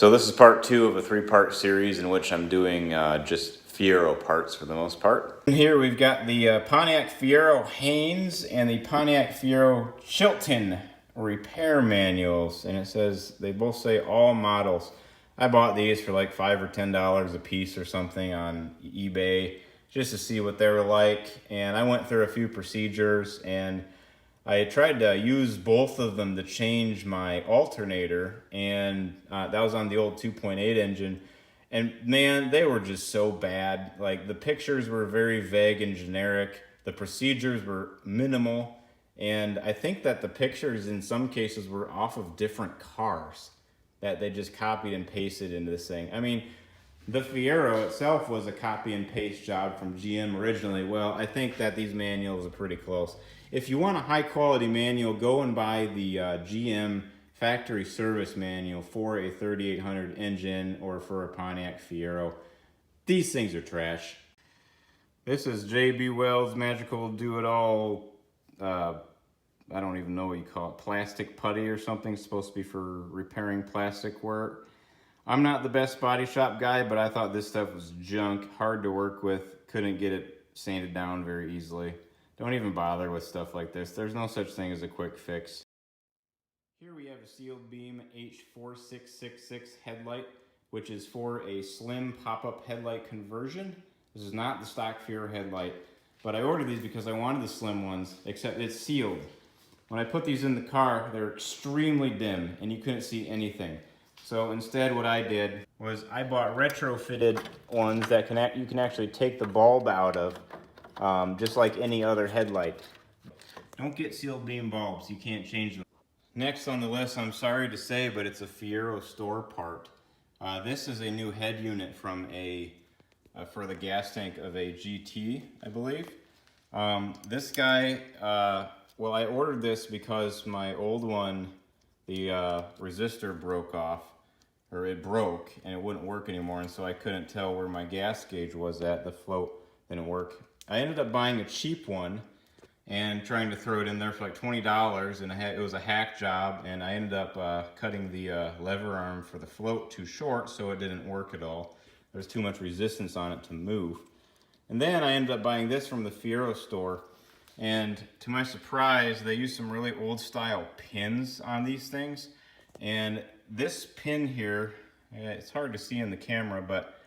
So this is part 2 of a 3-part series in which I'm doing just Fiero parts for the most part. And here we've got the Pontiac Fiero Haynes and the Pontiac Fiero Chilton repair manuals, and it says, they both say all models. I bought these for like $5 or $10 a piece or something on eBay just to see what they were like, and I went through a few procedures, and I tried to use both of them to change my alternator, and that was on the old 2.8 engine. And man, they were just so bad. Like, the pictures were very vague and generic. The procedures were minimal. And I think that the pictures in some cases were off of different cars that they just copied and pasted into this thing. I mean, the Fiero itself was a copy and paste job from GM originally. Well, I think that these manuals are pretty close. If you want a high quality manual, go and buy the GM factory service manual for a 3800 engine or for a Pontiac Fiero. These things are trash. This is J.B. Wells Magical Do-It-All, I don't even know what you call it, plastic putty or something. It's supposed to be for repairing plastic work. I'm not the best body shop guy, but I thought this stuff was junk, hard to work with, couldn't get it sanded down very easily. Don't even bother with stuff like this. There's no such thing as a quick fix. Here we have a sealed beam H4666 headlight, which is for a slim pop-up headlight conversion. This is not the stock Fiero headlight, but I ordered these because I wanted the slim ones, except it's sealed. When I put these in the car, they're extremely dim and you couldn't see anything. So instead what I did was I bought retrofitted ones that you can actually take the bulb out of, just like any other headlight. Don't get sealed beam bulbs, you can't change them. Next on the list, I'm sorry to say, but it's a Fiero store part. This is a new head unit from for the gas tank of a GT, I believe. This guy, well, I ordered this because my old one, the resistor broke off, or it broke and it wouldn't work anymore, and so I couldn't tell where my gas gauge was at. The float didn't work. I ended up buying a cheap one and trying to throw it in there for like $20, and it was a hack job, and I ended up cutting the lever arm for the float too short, so it didn't work at all. There's too much resistance on it to move. And then I ended up buying this from the Fiero store, and to my surprise, they use some really old style pins on these things. And this pin here, it's hard to see in the camera, but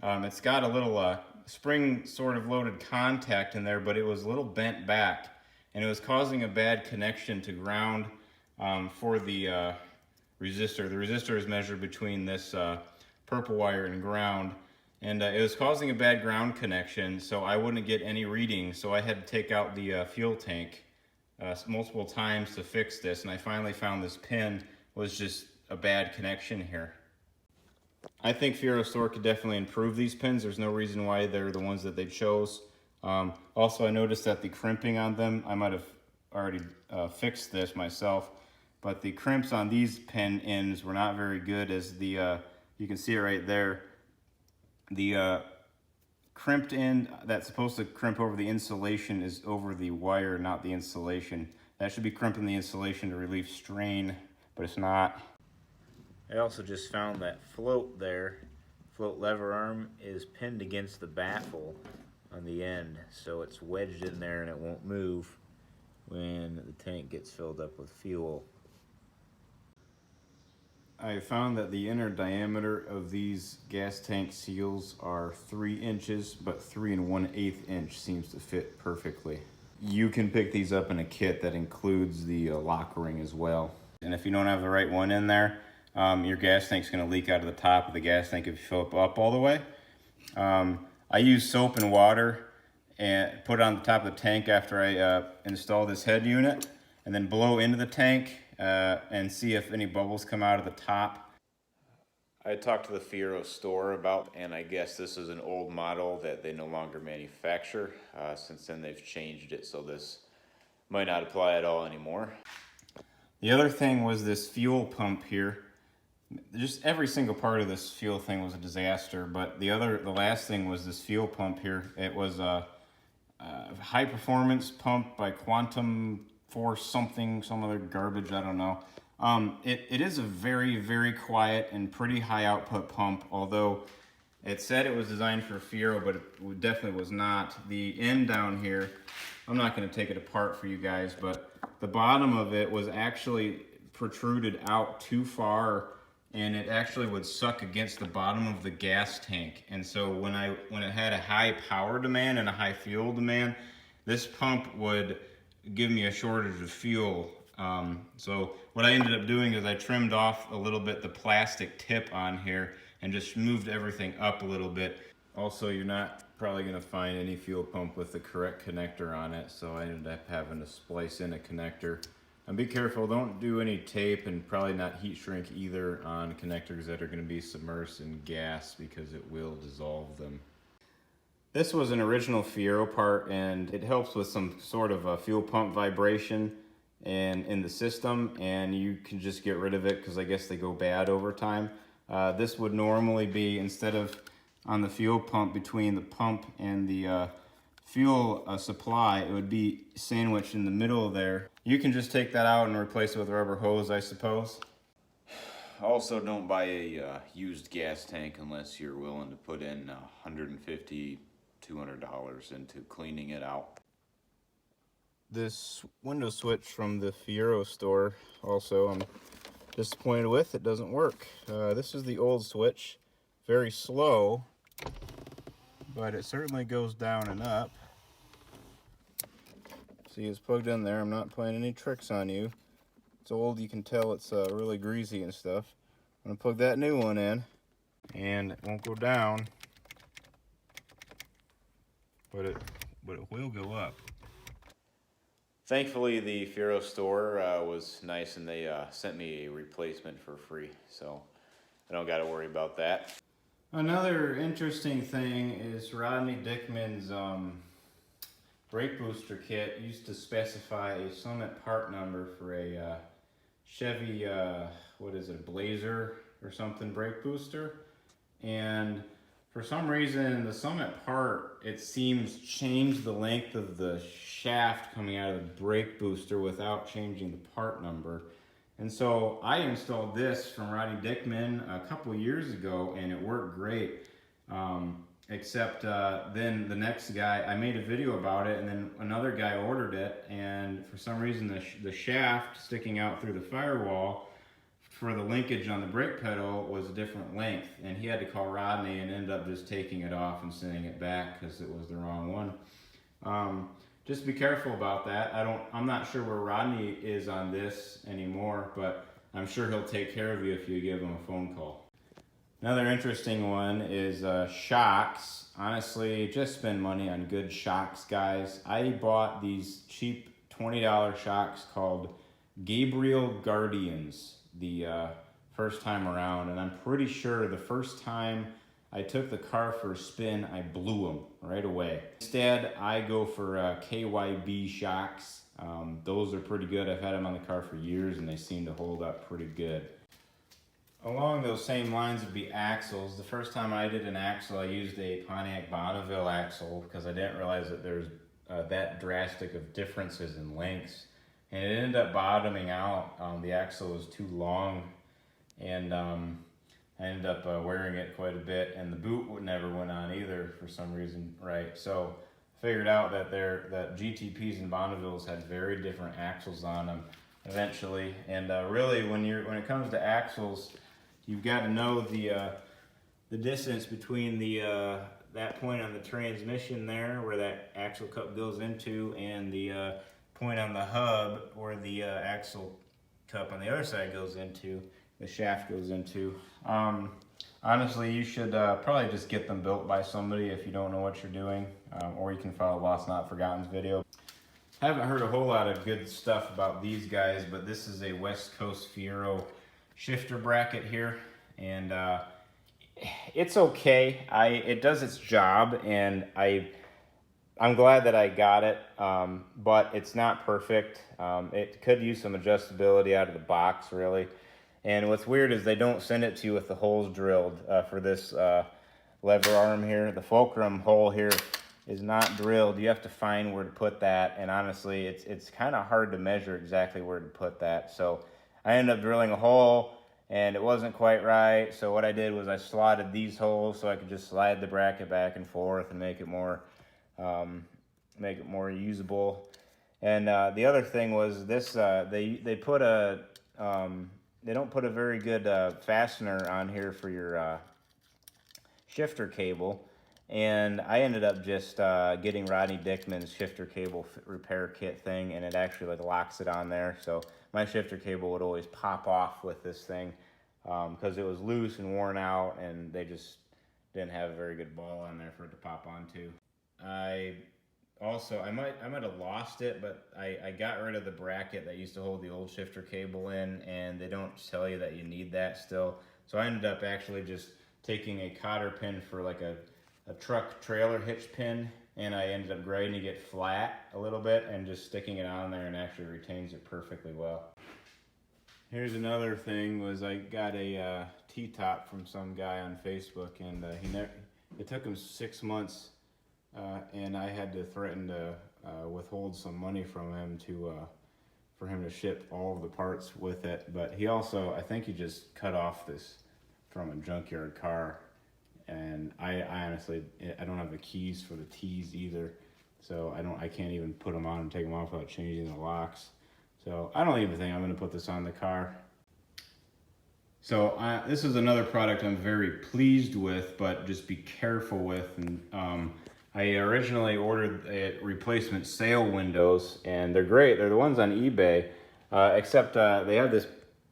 it's got a little spring sort of loaded contact in there, but it was a little bent back, and it was causing a bad connection to ground for the resistor. The resistor is measured between this purple wire and ground, and it was causing a bad ground connection, so I wouldn't get any reading. So I had to take out the fuel tank multiple times to fix this, and I finally found this pin was just a bad connection here. I think Fiero store could definitely improve these pins. There's no reason why they're the ones that they chose. Also, I noticed that the crimping on them, I might have already fixed this myself, but the crimps on these pin ends were not very good, as the you can see it right there. The crimped end that's supposed to crimp over the insulation is over the wire, not the insulation. That should be crimping the insulation to relieve strain, but it's not. I also just found that float there, float lever arm, is pinned against the baffle on the end, so it's wedged in there and it won't move when the tank gets filled up with fuel. I found that the inner diameter of these gas tank seals are 3 inches, but 3 1/8 inch seems to fit perfectly. You can pick these up in a kit that includes the lock ring as well. And if you don't have the right one in there, your gas tank's going to leak out of the top of the gas tank if you fill it up all the way. I use soap and water and put it on the top of the tank after I install this head unit, and then blow into the tank and see if any bubbles come out of the top. I talked to the Fiero store about, and I guess this is an old model that they no longer manufacture. Since then they've changed it, so this might not apply at all anymore. The other thing was this fuel pump here. Just every single part of this fuel thing was a disaster, but the last thing was this fuel pump here. It was a high performance pump by Quantum Force something, some other garbage, I don't know. It is a very, very quiet and pretty high output pump, although it said it was designed for Fiero, but it definitely was not. The end down here, I'm not going to take it apart for you guys, but the bottom of it was actually protruded out too far, and it actually would suck against the bottom of the gas tank. And so when it had a high power demand and a high fuel demand, this pump would give me a shortage of fuel. So what I ended up doing is I trimmed off a little bit the plastic tip on here and just moved everything up a little bit. Also, you're not probably going to find any fuel pump with the correct connector on it, so I ended up having to splice in a connector. And be careful, don't do any tape, and probably not heat shrink either on connectors that are going to be submersed in gas, because it will dissolve them. This was an original Fiero part, and it helps with some sort of a fuel pump vibration and in the system, and you can just get rid of it because I guess they go bad over time. This would normally be, instead of on the fuel pump between the pump and the fuel supply, it would be sandwiched in the middle there. You can just take that out and replace it with a rubber hose, I suppose. Also, don't buy a used gas tank unless you're willing to put in $150, $200 into cleaning it out. This window switch from the Fiero store, also, I'm disappointed with. It doesn't work. This is the old switch. Very slow, but it certainly goes down and up. See, it's plugged in there. I'm not playing any tricks on you. It's old, you can tell it's really greasy and stuff. I'm gonna plug that new one in, and it won't go down, but it will go up. Thankfully, the Fiero store was nice, and they sent me a replacement for free, so I don't got to worry about that. Another interesting thing is Rodney Dickman's brake booster kit used to specify a Summit part number for a Chevy, what is it, Blazer or something brake booster, and for some reason the Summit part, it seems, changed the length of the shaft coming out of the brake booster without changing the part number. And so I installed this from Rodney Dickman a couple years ago, and it worked great. Except then the next guy, I made a video about it, and then another guy ordered it, and for some reason the shaft sticking out through the firewall for the linkage on the brake pedal was a different length, and he had to call Rodney and ended up just taking it off and sending it back because it was the wrong one. Just be careful about that. I'm not sure where Rodney is on this anymore, but I'm sure he'll take care of you if you give him a phone call. Another interesting one is shocks. Honestly, just spend money on good shocks, guys. I bought these cheap $20 shocks called Gabriel Guardians the first time around, and I'm pretty sure the first time I took the car for a spin, I blew them right away. Instead, I go for KYB shocks. Those are pretty good. I've had them on the car for years, and they seem to hold up pretty good. Along those same lines would be axles. The first time I did an axle, I used a Pontiac Bonneville axle because I didn't realize that there's that drastic of differences in lengths. And it ended up bottoming out. The axle was too long, and I ended up wearing it quite a bit, and the boot never went on either for some reason, right? So I figured out that that GTPs and Bonnevilles had very different axles on them eventually. And really, when it comes to axles, you've got to know the distance between that point on the transmission there, where that axle cup goes into, and the point on the hub where the axle cup on the other side goes into, the shaft goes into. Honestly, you should probably just get them built by somebody if you don't know what you're doing, or you can follow Lost Not Forgotten's video. I haven't heard a whole lot of good stuff about these guys, but this is a West Coast Fiero shifter bracket here, and it's okay. It does its job, and I'm glad that I got it, but it's not perfect. It could use some adjustability out of the box, really. And what's weird is they don't send it to you with the holes drilled for this lever arm here. The fulcrum hole here is not drilled. You have to find where to put that, and honestly, it's kind of hard to measure exactly where to put that. So I ended up drilling a hole and it wasn't quite right. So what I did was I slotted these holes so I could just slide the bracket back and forth and make it more usable. And the other thing was this, they put a, they don't put a very good fastener on here for your shifter cable. And I ended up just getting Rodney Dickman's shifter cable repair kit thing, and it actually like locks it on there. So my shifter cable would always pop off with this thing because it was loose and worn out, and they just didn't have a very good ball on there for it to pop onto. I might have lost it, but I got rid of the bracket that used to hold the old shifter cable in, and they don't tell you that you need that still. So I ended up actually just taking a cotter pin for like a truck trailer hitch pin, and I ended up grinding it flat a little bit and just sticking it on there, and actually retains it perfectly well. Here's another thing, was I got a T-top from some guy on Facebook, and it took him 6 months, and I had to threaten to withhold some money from him for him to ship all of the parts with it. But he also, I think he just cut off this from a junkyard car. And I honestly, I don't have the keys for the T's either, so I can't even put them on and take them off without changing the locks. So I don't even think I'm going to put this on the car. So this is another product I'm very pleased with, but just be careful with. And I originally ordered replacement sail windows, and they're great. They're the ones on eBay, except they have this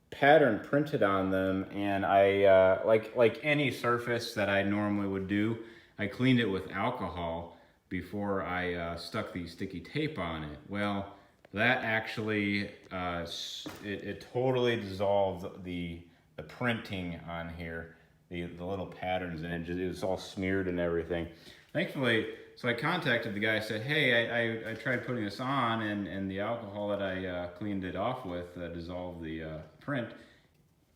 pattern printed on them, and I like any surface that I normally would do, I cleaned it with alcohol before I stuck the sticky tape on it. Well, that actually it totally dissolved the printing on here, the little patterns, and it was all smeared and everything. Thankfully, so I contacted the guy. I said, hey, I tried putting this on, and the alcohol that I cleaned it off with dissolved the print.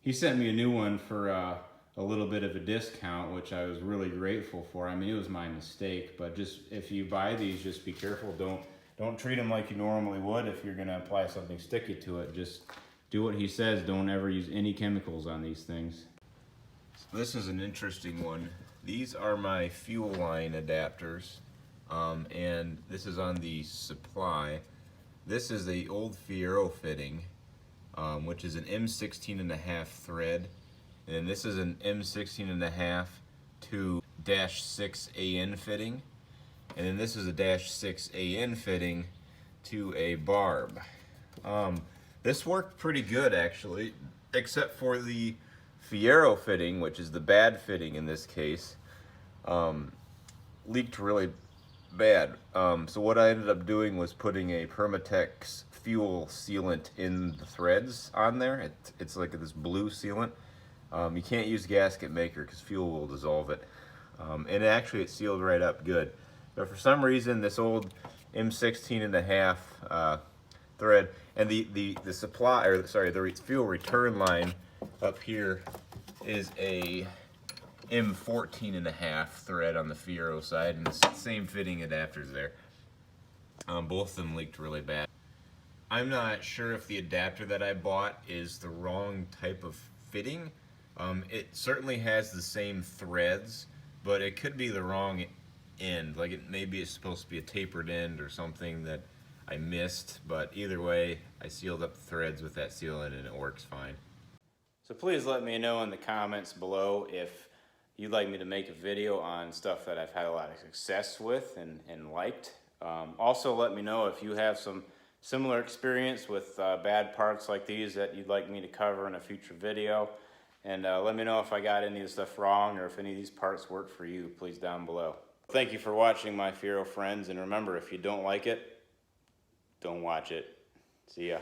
He sent me a new one for a little bit of a discount, which I was really grateful for. I mean, it was my mistake, but just if you buy these, just be careful. Don't treat them like you normally would if you're going to apply something sticky to it. Just do what he says. Don't ever use any chemicals on these things. So this is an interesting one. These are my fuel line adapters, and this is on the supply. This is the old Fiero fitting, which is an M16.5 thread, and this is an M16.5 to -6 AN fitting, and then this is a -6 AN fitting to a barb. This worked pretty good actually, except for the Fiero fitting, which is the bad fitting in this case, leaked really bad. So what I ended up doing was putting a Permatex fuel sealant in the threads on there. It's like this blue sealant. You can't use gasket maker because fuel will dissolve it. And actually it sealed right up good. But for some reason this old M16.5 thread, and the supply, or sorry, the fuel return line up here is a M14.5 thread on the Fiero side, and the same fitting adapters there. Both of them leaked really bad. I'm not sure if the adapter that I bought is the wrong type of fitting. It certainly has the same threads, but it could be the wrong end. Like maybe it's supposed to be a tapered end or something that I missed, but either way, I sealed up the threads with that sealant and it works fine. So please let me know in the comments below if you'd like me to make a video on stuff that I've had a lot of success with and liked. Also let me know if you have some similar experience with bad parts like these that you'd like me to cover in a future video. And let me know if I got any of the stuff wrong or if any of these parts work for you, please, down below. Thank you for watching, my Fiero friends, and remember, if you don't like it, don't watch it. See ya.